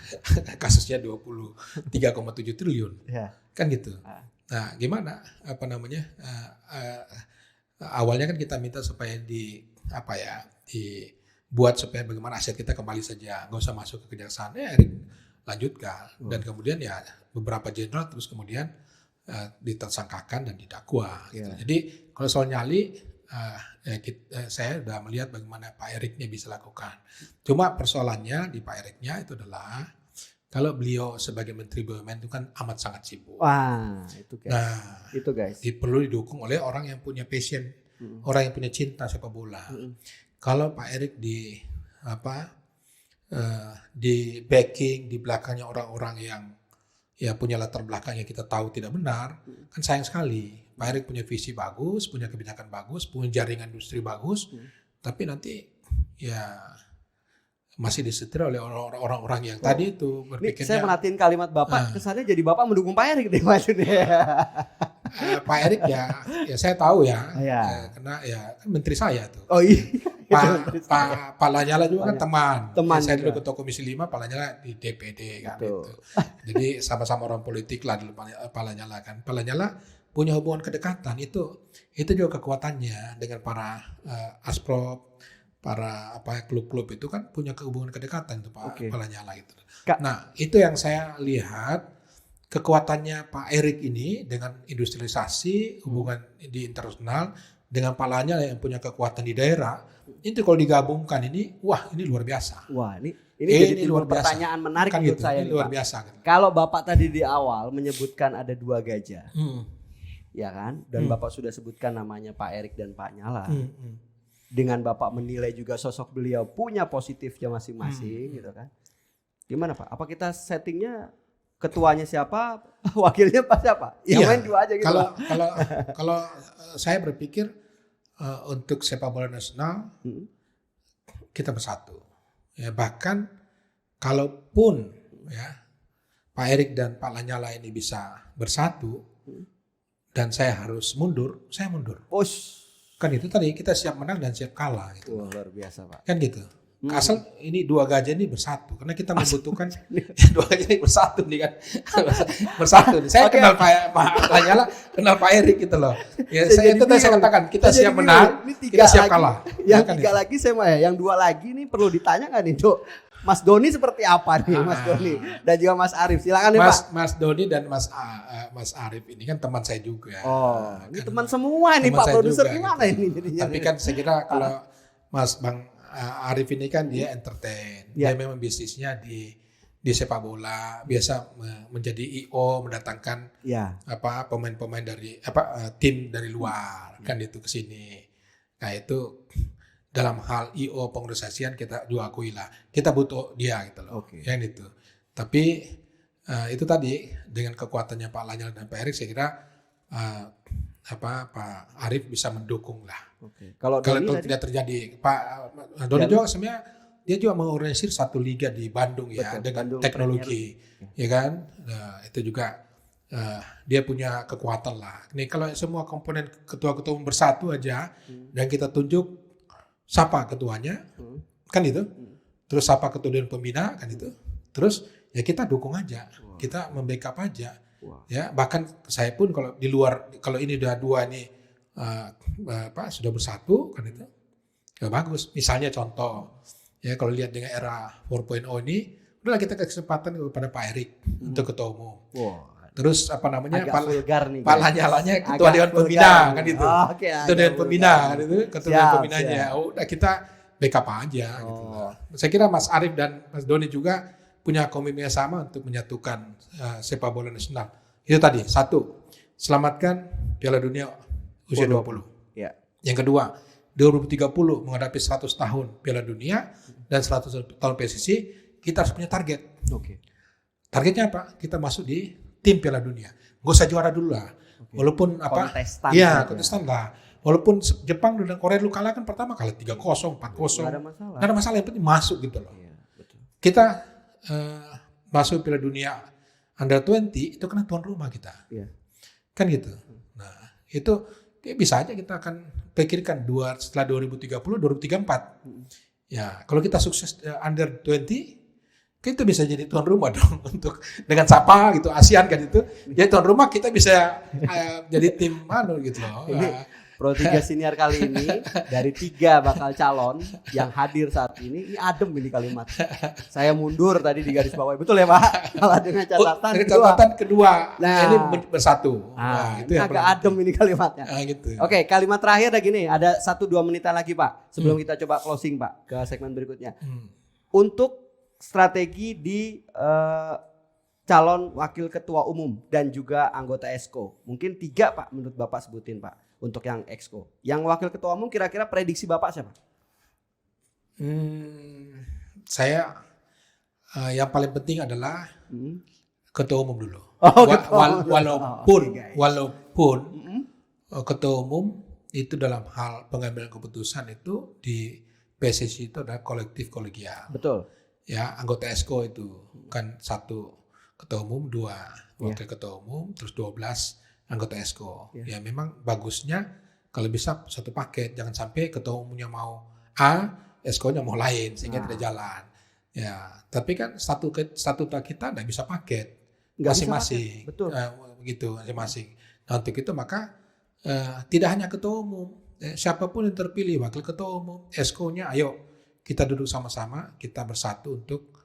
kasusnya 23,7 triliun. Kan gitu. Nah, gimana awalnya kan kita minta supaya dibuat supaya bagaimana aset kita kembali saja, nggak usah masuk ke kejaksaan. Erik lanjutkan dan kemudian beberapa jenderal terus kemudian ditersangkakan dan didakwa. Gitu. Jadi kalau soal nyali saya sudah melihat bagaimana Pak Eriknya bisa lakukan. Cuma persoalannya di Pak Eriknya itu adalah kalau beliau sebagai Menteri BUMN itu kan amat sangat sibuk. Wah, itu guys. Nah, itu guys. Perlu didukung oleh orang yang punya passion, orang yang punya cinta sepak bola. Kalau Pak Erik di backing di belakangnya orang-orang yang punya latar belakang yang kita tahu tidak benar, kan sayang sekali. Pak Erik punya visi bagus, punya kebijakan bagus, punya jaringan industri bagus, tapi nanti masih disetir oleh orang-orang yang tadi itu berpikirnya. Saya merhatiin kalimat Bapak, kesannya jadi Bapak mendukung Pak Erik deh maksudnya. Pak Erik saya tahu karena kan menteri saya tuh. Oh iya. Pak Lanyala juga kan teman. Saya dulu juga. ketua Komisi 5, Pak Lanyala di DPD kan gitu. Jadi sama-sama orang politik lah dulu Pak Lanyala kan. Pak Lanyala punya hubungan kedekatan itu juga kekuatannya dengan para Asprop, para klub-klub itu kan punya hubungan kedekatan itu Pak Lanyala itu. Nah, itu yang saya lihat kekuatannya Pak Erik ini dengan industrialisasi hubungan di internasional dengan Pak Lanyala yang punya kekuatan di daerah, itu kalau digabungkan ini luar biasa. Wah, ini jadi timbul pertanyaan menarik kan menurut saya. Ini luar biasa. Kan? Kalau Bapak tadi di awal menyebutkan ada 2 gajah, ya kan? Dan Bapak sudah sebutkan namanya Pak Erik dan Pak Nyala. dengan Bapak menilai juga sosok beliau punya positifnya masing-masing gitu kan. Gimana Pak? Apa kita settingnya ketuanya siapa, wakilnya Pak siapa? Yang main dua aja gitu. Kalau saya berpikir untuk sepak bola nasional kita bersatu. Ya, bahkan kalaupun ya Pak Erik dan Pak Lanyala ini bisa bersatu dan saya harus mundur, saya mundur. Kan itu tadi kita siap menang dan siap kalah gitu. Luar biasa Pak. Kan gitu. Asal ini dua gajah ini bersatu karena kita membutuhkan dua gajah ini bersatu nih kan. Bersatu nih. Saya kenal Pak Lanyala, kenal Pak Erik gitu loh. Ya saya itu tadi saya katakan kita siap menang, kita siap kalah. Yang tiga lagi saya mau yang dua lagi nih perlu ditanya nggak nih Cuk? Mas Doni seperti apa nih Mas Doni dan juga Mas Arif, silakan nih Pak. Mas Doni dan Mas Arif ini kan teman saya juga. Ini teman semua nih Pak produser gimana gitu. ini jadinya? Tapi kan saya kira kalau Bang Arif ini kan dia entertain, dia memang bisnisnya di sepak bola, biasa menjadi IO, mendatangkan pemain-pemain dari tim dari luar kan itu ke sini. Nah itu dalam hal IO pengorganisasian kita juga akui lah, kita butuh dia gitu loh, yang itu. Tapi itu tadi dengan kekuatannya Pak Lanyala dan Pak Erik, saya kira Pak Arif bisa mendukung lah. Kalau tidak terjadi, Pak Doni juga sebenarnya dia juga mengorganisir satu liga di Bandung ya. Betul, dengan Bandung teknologi, ya kan. Nah, itu juga dia punya kekuatan lah. Nih kalau semua komponen ketua-ketua bersatu aja dan kita tunjuk siapa ketuanya, kan itu. Terus siapa ketua dewan pembina, kan itu. Terus ya kita dukung aja, kita membackup aja. Ya bahkan saya pun kalau di luar, kalau ini udah dua ini sudah bersatu, kan itu ya bagus. Misalnya contoh, ya kalau lihat dengan era 4.0 ini, udahlah kita kesempatan kepada Pak Erik untuk ketua umum. Terus Pak Lanyalanya ketua dewan pembina kan itu. Ketua dewan pembina kan itu, ketua dewan pembinanya. Udah kita backup aja gitu. Saya kira Mas Arif dan Mas Doni juga punya komitmen yang sama untuk menyatukan sepak bola nasional. Itu tadi, satu, selamatkan Piala Dunia usia 20. Yang kedua, 2030 menghadapi 100 tahun Piala Dunia dan 100 tahun PSSI, kita harus punya target. Targetnya apa? Kita masuk di tim Piala Dunia. Gak usah juara dulu lah. Walaupun kontestan lah. Walaupun Jepang dan Korea dulu kalah kan pertama kalah 3-0, 4-0. Gak ada masalah, yang penting masuk gitu loh. Kita masuk Piala Dunia Under 20 itu kan tuan rumah kita. Kan gitu. Nah, itu bisa aja kita akan pikirkan setelah 2030, 2034. Ya, kalau kita sukses Under 20, kita bisa jadi tuan rumah dong untuk dengan siapa gitu, ASEAN kan itu. Jadi tuan rumah kita bisa jadi tim gitu loh. Pro 3 senior kali ini dari 3 bakal calon yang hadir saat ini adem ini kalimat. Saya mundur tadi di garis bawah. Betul ya Pak? Kalau dengan catatan kedua. Nah, ini bersatu. Itu yang agak adem ini kalimatnya. Gitu. Oke, kalimat terakhir ada gini, ada 1-2 menitan lagi Pak. Sebelum kita coba closing Pak ke segmen berikutnya. Untuk strategi di calon wakil ketua umum dan juga anggota EXCO. Mungkin 3 Pak menurut Bapak sebutin Pak. Untuk yang EXCO. Yang wakil ketua umum kira-kira prediksi Bapak siapa? Saya yang paling penting adalah ketua umum dulu. Walaupun ketua umum itu dalam hal pengambilan keputusan itu di PSSI itu adalah kolektif kolegial. Betul. Ya, anggota EXCO itu kan 1 ketua umum, 2 wakil ketua umum, terus 12 anggota EXCO. Ya memang bagusnya kalau bisa satu paket, jangan sampai ketua umumnya mau A, EXCO-nya mau lain sehingga tidak jalan. Ya, tapi kan statuta kita tidak bisa paket masing-masing. Betul. Begitu masing-masing. Nah, untuk itu maka tidak hanya ketua umum, siapapun yang terpilih wakil ketua umum, EXCO-nya ayo kita duduk sama-sama, kita bersatu untuk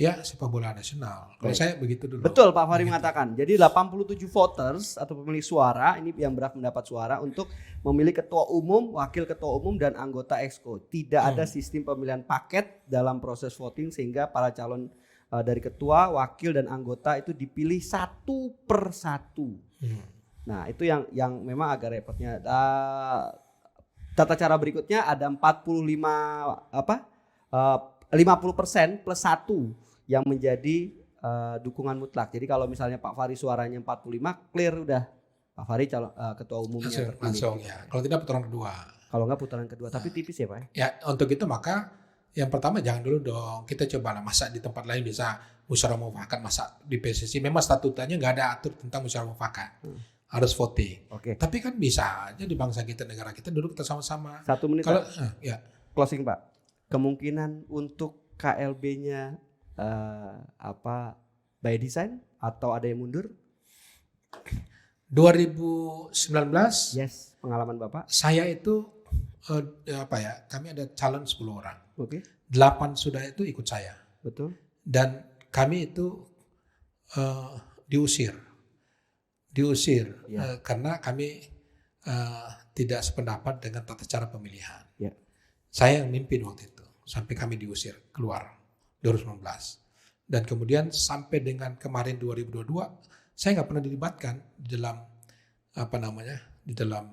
sepak bola nasional. Kalau saya begitu dulu. Betul Pak Fahri mengatakan. Jadi 87 voters atau pemilik suara ini yang berhak mendapat suara untuk memilih ketua umum, wakil ketua umum dan anggota EXCO. Tidak ada sistem pemilihan paket dalam proses voting sehingga para calon dari ketua, wakil dan anggota itu dipilih satu per satu. Nah itu yang memang agak repotnya. Tata cara berikutnya ada 50% plus 1 yang menjadi dukungan mutlak. Jadi kalau misalnya Pak Fahri suaranya 45 clear udah Pak Fahri ketua umumnya langsung ya. Kalau tidak putaran kedua. Kalau enggak putaran kedua, tapi tipis ya Pak. Ya untuk itu maka yang pertama jangan dulu dong. Kita coba lah masa di tempat lain bisa musyawarah mufakat, masa di PSSI memang statutanya nggak ada atur tentang musyawarah mufakat. Harus voting. Oke. Tapi kan bisa aja di bangsa kita, negara kita duduk kita sama-sama. 1 menit. Kalau ya Closing Pak. Kemungkinan untuk KLB-nya by design atau ada yang mundur? 2019 Yes, pengalaman Bapak. saya itu kami ada calon 10 orang. Oke. 8 sudah itu ikut saya. Betul. Dan kami itu diusir Ya. karena kami tidak sependapat dengan tata cara pemilihan. Ya. Saya yang mimpin waktu itu sampai kami diusir keluar 2019. Dan kemudian sampai dengan kemarin 2022 saya nggak pernah dilibatkan di dalam di dalam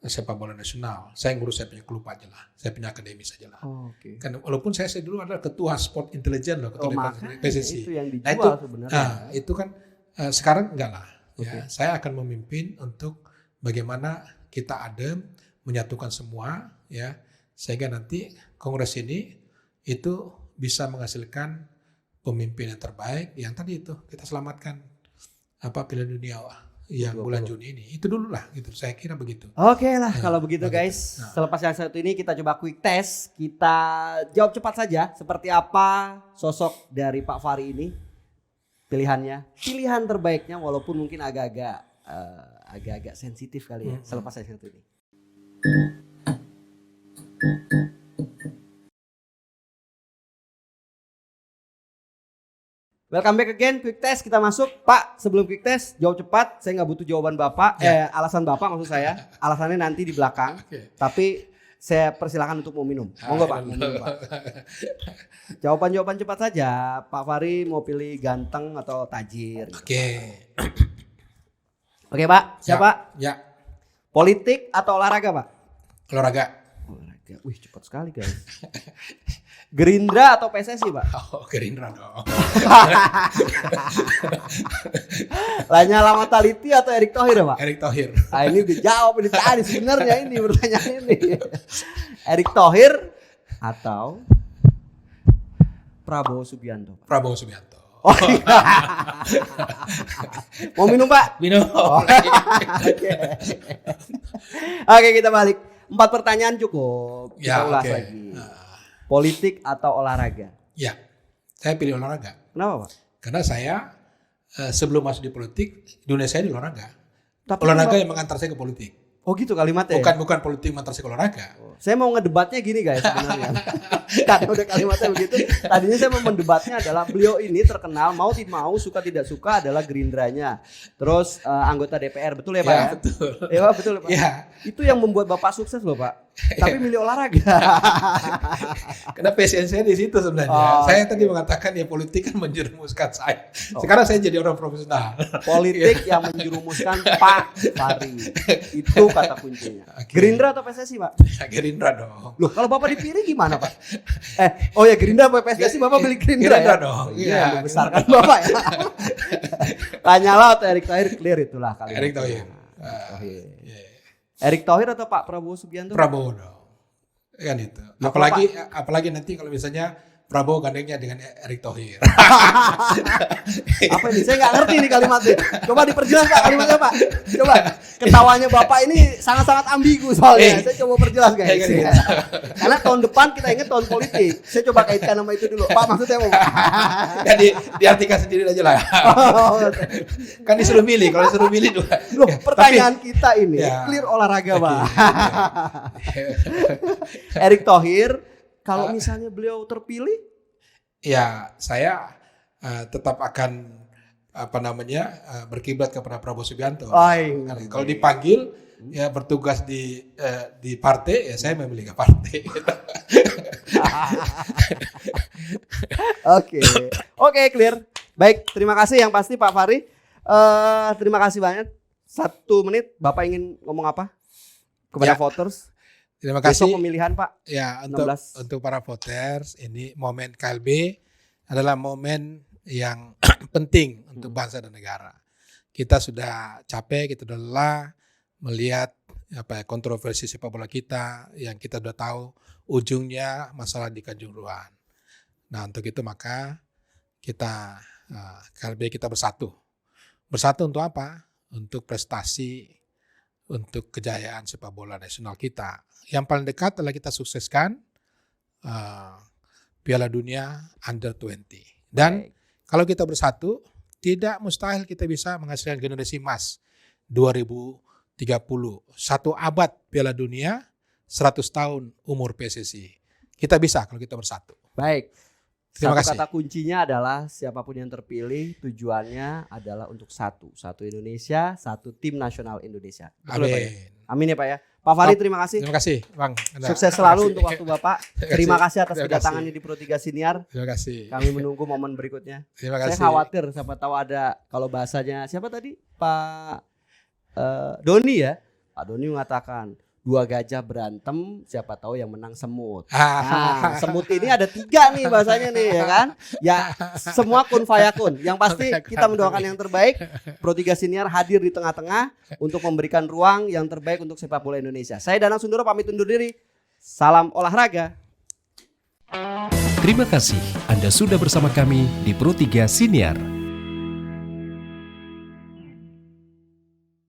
sepak bola nasional. Saya ngurus saya punya klub aja lah, saya punya akademi saja lah. Oke. Kan walaupun saya dulu adalah ketua sport intelijen loh, ketua PSSI. Itu yang dijual Nah, itu, sebenarnya. itu kan sekarang enggak lah. Oke. Ya, saya akan memimpin untuk bagaimana kita adem, menyatukan semua, ya, sehingga nanti kongres ini itu bisa menghasilkan pemimpin yang terbaik. Yang tadi itu kita selamatkan Piala Dunia yang bulan Juni ini. Itu dulu lah, gitu. Saya kira begitu. Oke lah kalau begitu begitu. guys. Nah. Selepas yang satu ini kita coba quick test. Kita jawab cepat saja. Seperti apa sosok dari Pak Fahri ini? Pilihannya, pilihan terbaiknya walaupun mungkin agak sensitif kali ya. Selepas yang satu ini. Welcome back again, quick test kita masuk. Pak, sebelum quick test, jawab cepat. Saya nggak butuh jawaban Bapak, alasan Bapak maksud saya. Alasannya nanti di belakang. Oke. Tapi saya persilakan untuk mau minum. Monggo Pak, mau minum Pak. Jawaban cepat saja. Pak Fahri mau pilih ganteng atau tajir? Oke. Oke Pak, siapa? Ya. Politik atau olahraga Pak? Olahraga. Olahraga. Wih cepat sekali guys. Gerindra atau PSSI Pak? Oh, Gerindra dong. Lanyala Mataliti atau Erick Thohir ya Pak? Erick Thohir. Ah ini udah jawab ini tadi sebenarnya ini pertanyaan ini. Erick Thohir atau Prabowo Subianto? Prabowo Subianto. Oh iya. Mau minum Pak? Minum. Oke kita balik. 4 pertanyaan cukup. Kita Ya, ulas oke. lagi. Politik atau olahraga? Ya, saya pilih olahraga. Kenapa Pak? Karena saya sebelum masuk di politik, dunia saya di olahraga. Tapi Olahraga Pak- yang mengantar saya ke politik. Oh gitu kalimatnya. Bukan politik mengantar saya ke olahraga. Saya mau ngedebatnya gini guys sebenarnya. Karena udah kalimatnya begitu. Tadinya saya mau mendebatnya adalah beliau ini terkenal mau tidak mau suka tidak suka adalah Gerindranya. Terus anggota DPR betul ya Pak? Ya, Ya, betul. Ya, Pak, betul ya, Pak. Ya, Itu yang membuat Bapak sukses loh Pak. Tapi milih olahraga. karena passion saya di situ sebenarnya. Oh, Saya tadi mengatakan ya politik kan menjerumuskan saya. Sekarang saya jadi orang profesional. Politik yang menjerumuskan Pak Fahri. Itu kata kuncinya. Oke. Gerindra atau PSSI Pak? Ya, Gerindra dong. Loh kalau Bapak dipilih gimana Pak? Oh ya Gerindra atau PSSI Bapak pilih Gerindra, Gerindra ya? dong. Iya, Iya, membesarkan Bapak ya. Lanyala atau Erick Thohir clear itulah kali. Erick Thohir. Thohir. Erick Thohir atau Pak Prabowo Subianto? Prabowo dong. Kan itu. Loh, Apalagi nanti kalau misalnya Prabowo gandengnya dengan Erick Thohir. Apa ini? Saya nggak ngerti ini kalimatnya. Coba diperjelas Pak kalimatnya Pak. Coba ketawanya Bapak ini sangat-sangat ambigu soalnya. Saya coba perjelas guys. Karena tahun depan kita ingat tahun politik. Saya coba kaitkan nama itu dulu. Pak maksudnya apa? Ya diartikan sendiri aja lah. Kan disuruh milih. Kalau disuruh milih dua. Loh, pertanyaan kita ini Ya. clear olahraga Pak. Erick Thohir kalau misalnya beliau terpilih, Ya, saya tetap akan berkiblat kepada Prabowo Subianto. Kalau dipanggil ya bertugas di partai ya saya memilih ke partai. Oke, clear. Baik, terima kasih yang pasti Pak Fahri. Terima kasih banyak. 1 menit, Bapak ingin ngomong apa kepada Ya. voters? Terima kasih. Besok pemilihan Pak. Ya, 16. untuk para voters, ini momen KLB adalah momen yang penting untuk bangsa dan negara. Kita sudah capek, kita sudah lelah melihat kontroversi sepak bola kita yang kita sudah tahu ujungnya masalah di Kanjuruhan. Nah, untuk itu maka kita KLB kita bersatu. Bersatu untuk apa? Untuk prestasi, untuk kejayaan sepak bola nasional kita. Yang paling dekat adalah kita sukseskan Piala Dunia Under 20. Dan kalau kita bersatu, tidak mustahil kita bisa menghasilkan generasi emas 2030. 1 abad Piala Dunia, 100 tahun umur PSSI. Kita bisa kalau kita bersatu. Baik. Terima Satu kasih. kata kuncinya adalah siapapun yang terpilih tujuannya adalah untuk satu Indonesia, satu tim nasional Indonesia. Betul ya, Pak, ya? Amin. Amin ya Pak ya. Pak Farid terima kasih. Terima kasih, Bang. Sukses selalu untuk waktu Bapak. Terima kasih atas Terima kedatangannya kasih. di Pro 3 Siniar. Terima kasih. Kami menunggu momen berikutnya. Terima kasih. Saya khawatir siapa tahu ada, kalau bahasanya siapa tadi? Pak Doni ya. Pak Doni mengatakan 2 gajah berantem, siapa tahu yang menang semut. Nah, semut ini ada 3 nih bahasanya nih ya kan. Ya semua kun fayakun. Yang pasti kita mendoakan yang terbaik. Pro 3 Siniar hadir di tengah-tengah untuk memberikan ruang yang terbaik untuk sepak bola Indonesia. Saya Danang Sundoro pamit undur diri. Salam olahraga. Terima kasih Anda sudah bersama kami di Pro 3 Siniar.